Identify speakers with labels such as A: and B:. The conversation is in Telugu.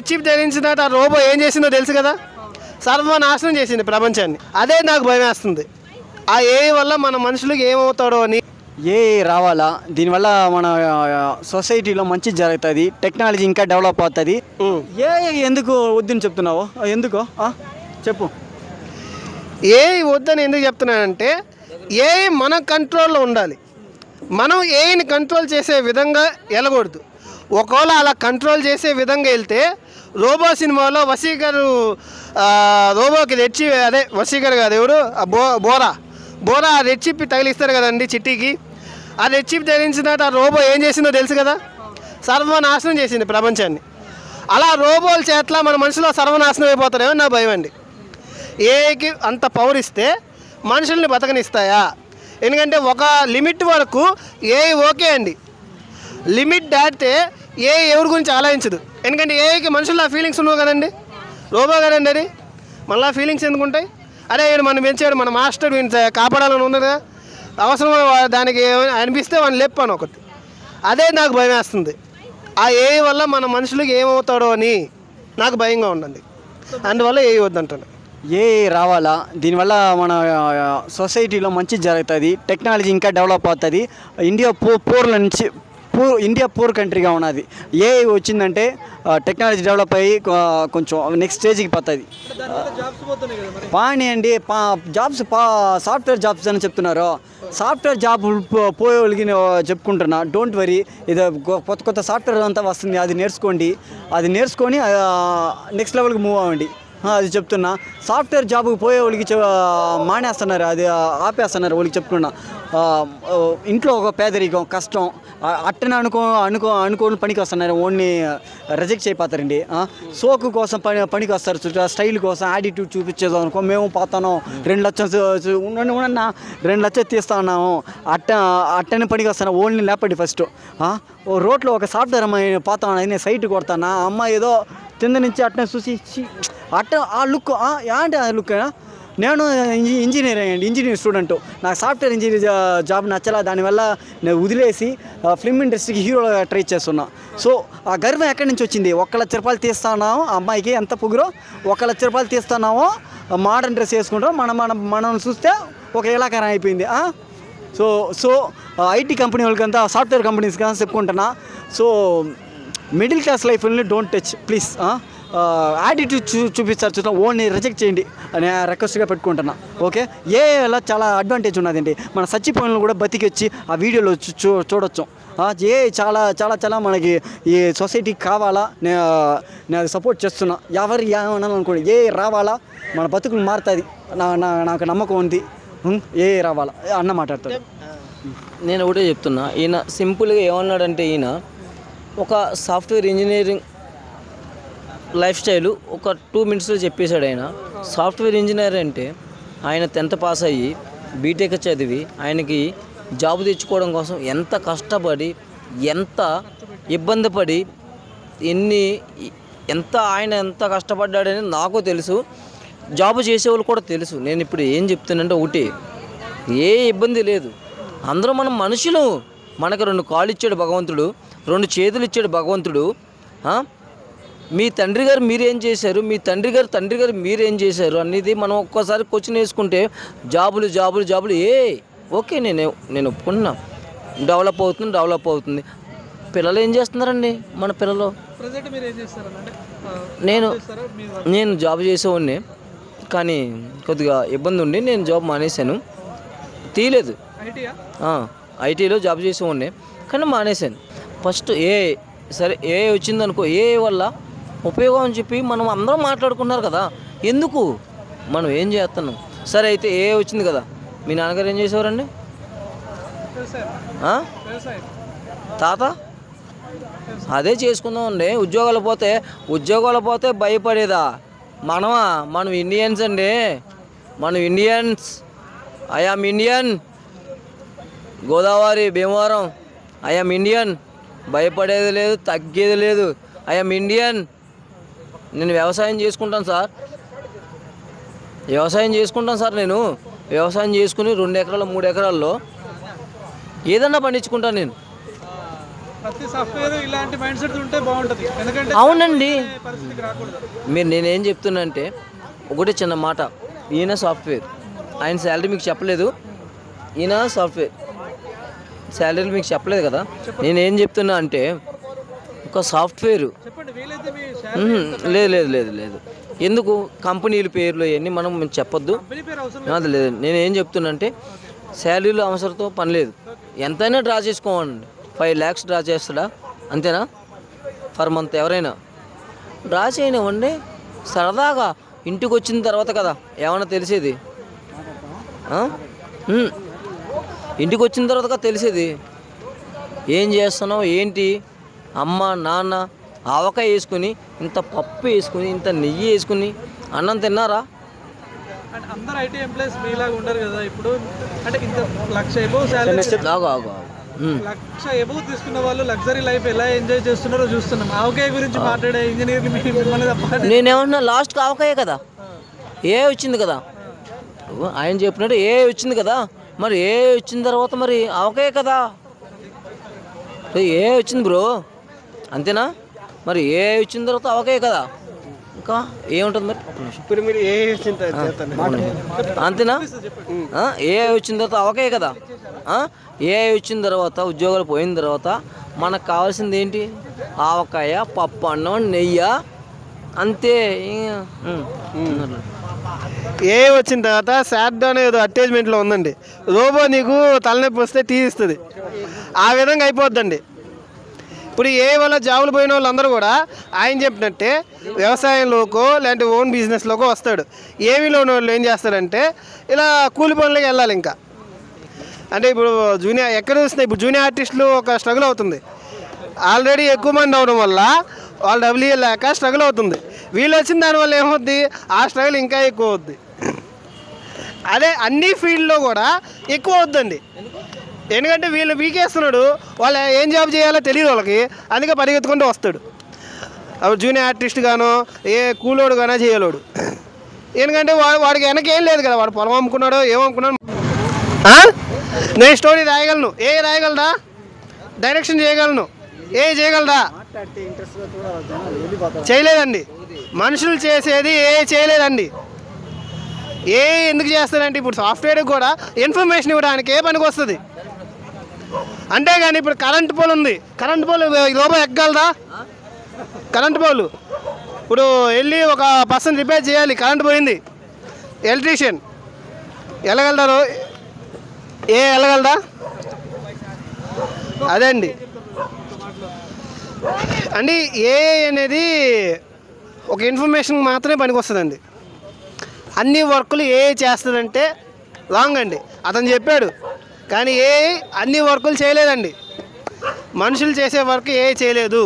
A: చిప్ ధరించిన తర్వాత ఆ రోబో ఏం చేసిందో తెలుసు కదా, సర్వనాశనం చేసింది ప్రపంచాన్ని. అదే నాకు భయం వేస్తుంది. ఆ ఏఐ వల్ల మన మనుషులకు ఏమవుతాడో అని.
B: ఏఐ రావాలా, దీనివల్ల మన సొసైటీలో మంచి జరుగుతుంది, టెక్నాలజీ ఇంకా డెవలప్ అవుతుంది. ఏఐ ఎందుకు వద్దని చెప్తున్నావు? ఎందుకు చెప్పు.
A: ఏఐ వద్దని ఎందుకు చెప్తున్నానంటే, ఏఐ మన కంట్రోల్లో ఉండాలి. మనం ఏఐని కంట్రోల్ చేసే విధంగా వెళ్ళకూడదు. ఒకవేళ అలా కంట్రోల్ చేసే విధంగా వెళ్తే రోబో సినిమాలో వసీకర్ రోబోకి రెచ్చి, అదే వసీకర్ కాదు ఎవరు, బోరా రెచ్చిప్పి తగిలిస్తారు కదండి చిట్టికి. ఆ రెచ్చిప్పి ధరించిన తర్వాత ఆ రోబో ఏం చేసిందో తెలుసు కదా, సర్వనాశనం చేసింది ప్రపంచాన్ని. అలా రోబోల చేట్ల మన మనుషులో సర్వనాశనం అయిపోతారేమో నా భయం అండి. ఏఐకి అంత పవర్ ఇస్తే మనుషుల్ని బతకనిస్తాయా? ఎందుకంటే ఒక లిమిట్ వరకు ఏఐ ఓకే అండి, లిమిట్ దాటితే ఏఐ ఎవరి గురించి ఆలోచించదు. ఎందుకంటే ఏఐకి మనుషుల్లో ఫీలింగ్స్ ఉండవు కదండి, రోబో కదండి అది. మళ్ళీ ఫీలింగ్స్ ఎందుకు ఉంటాయి? అరే వీడు మనం పెంచాడు, మన మాస్టర్ వీడిని కాపాడాలని ఉన్నది కదా, అవసరం దానికి అనిపిస్తే వాడిని లేపాను ఒకటి. అదే నాకు భయం వేస్తుంది. ఆ ఏఐ వల్ల మన మనుషులకు ఏమవుతాడో అని నాకు భయంగా ఉండండి. అందువల్ల ఏఐ వద్దంటాను.
B: ఏఐ రావాలా, దీనివల్ల మన సొసైటీలో మంచి జరుగుతుంది, టెక్నాలజీ ఇంకా డెవలప్ అవుతుంది. ఇండియా పూర్ కంట్రీగా ఉన్నది. ఏఐ వచ్చిందంటే టెక్నాలజీ డెవలప్ అయ్యి కొంచెం నెక్స్ట్ స్టేజ్కి పోతుంది. అండి జాబ్స్ సాఫ్ట్వేర్ జాబ్స్ అని చెప్తున్నారు. సాఫ్ట్వేర్ జాబ్ పోయే వాళ్ళకి చెప్పుకుంటున్నా, డోంట్ వరీ, ఇది కొత్త సాఫ్ట్వేర్ అంతా వస్తుంది, అది నేర్చుకొని నెక్స్ట్ లెవెల్కి మూవ్ అవ్వండి. అది చెప్తున్నా. సాఫ్ట్వేర్ జాబ్కి పోయే వాళ్ళకి మానేస్తున్నారు, అది ఆపేస్తున్నారు వాళ్ళకి చెప్తున్నా. ఇంట్లో ఒక పేదరికం కష్టం అట్టనే అనుకోని పనికి వస్తున్నారు, ఓన్లీ రిజెక్ట్ అయిపోతారండి. సోకు కోసం పనికి వస్తారు, స్టైల్ కోసం యాటిట్యూడ్ చూపించేది అనుకో, మేము పోతాను 2 లక్షలు ఉన్నా 2 లక్షలు తీస్తా ఉన్నాము, అట్టనే పనికి వస్తాను, ఓన్లీ లేపండి ఫస్ట్. రోడ్లో ఒక సాఫ్ట్వేర్ అమ్మాయి పోతాను, నేను సైట్ కొడతాను, ఆ అమ్మాయి ఏదో కింద నుంచి అట్టనే చూసి ఆ లుక్ ఏంటి ఆ లుక్. నేను ఇంజనీర్ స్టూడెంట్, నాకు సాఫ్ట్వేర్ ఇంజనీర్ జాబ్ నచ్చలా, దానివల్ల నేను వదిలేసి ఫిల్మ్ ఇండస్ట్రీకి హీరోగా ట్రై చేస్తున్నా. సో ఆ గర్వం ఎక్కడి నుంచి వచ్చింది? 1 లక్ష రూపాయలు తీస్తున్నాము, ఆ అమ్మాయికి ఎంత పొగురో, 1 లక్ష రూపాయలు తీస్తున్నాము, మోడర్న్ డ్రెస్ వేసుకుంటాం, మనం చూస్తే ఒక ఇలాకారం అయిపోయింది. సో ఐటీ కంపెనీ వాళ్ళకంతా సాఫ్ట్వేర్ కంపెనీస్ కానీ చెప్పుకుంటున్నా. సో మిడిల్ క్లాస్ లైఫ్ని డోంట్ టచ్ ప్లీజ్. యాటిట్యూడ్ చూపిస్తారు, చూద్దాం, ఓన్లీ రిజెక్ట్ చేయండి అని రిక్వెస్ట్గా పెట్టుకుంటున్నా. ఓకే, ఏఐలో చాలా అడ్వాంటేజ్ ఉన్నదండి, మన చచ్చిపోయిన కూడా బతికొచ్చి ఆ వీడియోలో చూడొచ్చు. ఏఐ చాలా చాలా చాలా మనకి ఈ సొసైటీకి కావాలా, నేను సపోర్ట్ చేస్తున్నా. ఎవరు ఏమన్నా అనుకోండి, ఏఐ రావాలా, మన బతుకులు మారుతుంది, నాకు నమ్మకం ఉంది. ఏఐ రావాలా అన్న మాట్లాడతాడు.
C: నేను ఒకటే చెప్తున్నా, ఈయన సింపుల్గా ఏమన్నాడంటే, ఈయన ఒక సాఫ్ట్వేర్ ఇంజనీరింగ్ లైఫ్ స్టైలు ఒక 2 మినిట్స్లో చెప్పేశాడు. ఆయన సాఫ్ట్వేర్ ఇంజనీర్ అంటే ఆయన 10th పాస్ అయ్యి బీటెక్ చదివి ఆయనకి జాబ్ తెచ్చుకోవడం కోసం ఎంత కష్టపడి, ఎంత ఇబ్బంది పడి, ఆయన ఎంత కష్టపడ్డాడని నాకు తెలుసు, జాబ్ చేసేవాళ్ళు కూడా తెలుసు. నేను ఇప్పుడు ఏం చెప్తానంటే, ఒకటి, ఏ ఇబ్బంది లేదు, అందరూ మనం మనుషులు. మనకు 2 కాళ్ళు ఇచ్చాడు భగవంతుడు, 2 చేతులు ఇచ్చాడు భగవంతుడు. మీ తండ్రి గారు మీరేం చేశారు, మీ తండ్రి గారు మీరేం చేశారు అనేది మనం ఒక్కసారి క్వశ్చన్ వేసుకుంటే జాబులు ఓకే, నేను ఒప్పుకుంటున్నా, డెవలప్ అవుతుంది. పిల్లలు ఏం చేస్తున్నారండి? మన పిల్లలు, నేను జాబ్ చేసేవాడిని, కానీ కొద్దిగా ఇబ్బంది ఉండి నేను జాబ్ మానేశాను, తీయలేదు. ఐటీలో జాబ్ చేసేవాడిని కానీ మానేశాను. ఫస్ట్ సరే వచ్చిందనుకో, వల్ల ఉపయోగం అని చెప్పి మనం అందరం మాట్లాడుకున్నారు కదా, ఎందుకు మనం ఏం చేస్తున్నాం? సరే అయితే వచ్చింది కదా, మీ నాన్నగారు ఏం చేసేవారండి? తాత అదే చేసుకుందామండి. ఉద్యోగాలు పోతే భయపడేదా? మనం ఇండియన్స్ అండి, మనం Indians. I am Indian, Godavari Bhimavaram, I am Indian, భయపడేది లేదు, తగ్గేది లేదు. I am Indian. నేను వ్యవసాయం చేసుకుంటాను సార్, నేను వ్యవసాయం చేసుకుని 2 ఎకరాలు 3 ఎకరాల్లో ఏదన్నా పండించుకుంటాను నేను.
D: ప్రతి సాఫ్ట్వేర్ ఇలాంటి మైండ్ సెట్ ఉంటే బాగుంటుంది, ఎందుకంటే
C: అవునండి.
D: పరిస్థితికి రాకూడదు.
C: నేనేం చెప్తున్నా అంటే ఒకటే చిన్న మాట, ఈయన సాఫ్ట్వేర్, ఆయన శాలరీ మీకు చెప్పలేదు, ఈయన సాఫ్ట్వేర్ శాలరీలు మీకు చెప్పలేదు కదా. నేనేం చెప్తున్నా అంటే ఒక సాఫ్ట్వేరు
D: చెప్పండి, వీలైతే మీ
C: లేదు లేదు లేదు లేదు ఎందుకు కంపెనీల పేర్లు అవన్నీ మనం చెప్పొద్దు.
D: కంపెనీ పేరు అవసరం
C: అది లేదు. నేనేం చెప్తున్నా అంటే శాలరీలు అవసరంతో పని లేదు, ఎంతైనా డ్రా చేసుకోండి. 5 lakhs డ్రా చేస్తాడా, అంతేనా ఫర్ మంత్? ఎవరైనా డ్రా చేయనివ్వండి, సరదాగా ఇంటికి వచ్చిన తర్వాత కదా ఏమన్నా తెలిసేది. ఇంటికి వచ్చిన తర్వాత కదా తెలిసేది ఏం చేస్తున్నావు ఏంటి. అమ్మ నాన్న ఆవకాయ వేసుకుని, ఇంత పప్పు వేసుకుని, ఇంత నెయ్యి వేసుకుని అన్నం తిన్నారా?
D: అంటే అందరు ఐటీ ఎంప్లాయీస్ మీలాగా ఉండరు కదా. ఇప్పుడు అంటే ఇంత లక్ష ఎబోవ్ శాలరీ,
C: ఆగు ఆగు ఆగు.
D: లక్ష ఎబోవ్ తీసుకున్న వాళ్ళు లగ్జరీ లైఫ్ ఎలా ఎంజాయ్ చేస్తున్నారో చూస్తున్నాం. ఆవకాయ గురించి మాట్లాడే ఇంజనీర్లు మిమ్మల్ని తప్ప
C: నేనేమన్నా లాస్ట్కి ఆవకాయ కదా, ఏ వచ్చింది కదా, ఆయన చెప్పినట్టు ఏ వచ్చింది కదా, మరి ఏ వచ్చిన తర్వాత మరి ఆవకాయ కదా, ఏ వచ్చింది బ్రో, అంతేనా? మరి ఏ వచ్చిన తర్వాత ఆవకాయ కదా, ఇంకా ఏముంటుంది మరి? ఒక నిమిషం.
A: ఇప్పుడు మీరు ఏ చేస్తారు?
C: అంతేనా? ఏ వచ్చిన తర్వాత ఆవకాయ కదా. ఏ వచ్చిన తర్వాత ఉద్యోగాలు పోయిన తర్వాత మనకు కావాల్సింది ఏంటి? ఆవకాయ, పప్పు, అన్నం, నెయ్యి, అంతే.
A: ఏ వచ్చిన తర్వాత శారదా అనేది అటాచ్మెంట్లో ఉందండి, రోబో నీకు తలనొప్పి వస్తే తీస్తుంది, ఆ విధంగా అయిపోద్దండి. ఇప్పుడు ఏ వల్ల జాబులు పోయిన వాళ్ళందరూ కూడా ఆయన చెప్పినట్టే వ్యవసాయంలోకో లేదంటే ఓన్ బిజినెస్లోకో వస్తాడు. ఏమీలో ఉన్న వాళ్ళు ఏం చేస్తారంటే ఇలా కూలి పనులకి వెళ్ళాలి. ఇంకా అంటే ఇప్పుడు జూనియర్ ఎక్కడ చూస్తున్నాయి, ఇప్పుడు జూనియర్ ఆర్టిస్టులు ఒక స్ట్రగుల్ అవుతుంది. ఆల్రెడీ ఎక్కువ మంది అవడం వల్ల వాళ్ళు డబ్ల్యూ లేక స్ట్రగుల్ అవుతుంది. వీళ్ళు వచ్చిన దానివల్ల ఏమవుద్ది, ఆ స్ట్రగుల్ ఇంకా ఎక్కువ అవుద్ది. అదే అన్ని ఫీల్డ్లో కూడా ఎక్కువ అవుద్దండి. ఎందుకంటే వీళ్ళు వీకేస్తున్నాడు, వాళ్ళు ఏం జాబ్ చేయాలో తెలియదు వాళ్ళకి, అందుకే పరిగెత్తుకుంటూ వస్తాడు. అప్పుడు జూనియర్ ఆర్టిస్ట్ గానో ఏ కూలోడు గానో చేయలేడు. ఎందుకంటే వాడికి వెనకేం లేదు కదా, వాడు పొలం అమ్ముకున్నాడో ఏమనుకున్నాడు. నేను స్టోరీ రాయగలను, ఏ రాయగలరా, డైరెక్షన్ చేయగలను, ఏ చేయగలరా, చేయలేదండి. మనుషులు చేసేది ఏ చేయలేదండి. ఏ ఎందుకు చేస్తారంటే ఇప్పుడు సాఫ్ట్వేర్ కూడా ఇన్ఫర్మేషన్ ఇవ్వడానికి ఏ పనికి వస్తుంది. అంతేగాని ఇప్పుడు కరెంట్ పోల్ ఉంది, కరెంట్ పోల్ లోపల ఎక్కగలరా? కరెంట్ పోల్ ఇప్పుడు వెళ్ళి ఒక పర్సన్ రిపేర్ చేయాలి, కరెంట్ పోయింది, ఎలక్ట్రీషియన్ వెళ్ళగలరు? ఏ వెళ్ళగలరా? అదే అండి. అంటే ఏ అనేది ఒక ఇన్ఫర్మేషన్ మాత్రమే పనికి వస్తుందండి. అన్ని వర్కులు ఏ చేస్తుందంటే రాంగ్ అండి. అతను చెప్పాడు కానీ ఏ అన్ని వర్కులు చేయలేదండి. మనుషులు చేసే వర్క్ ఏ చేయలేదు.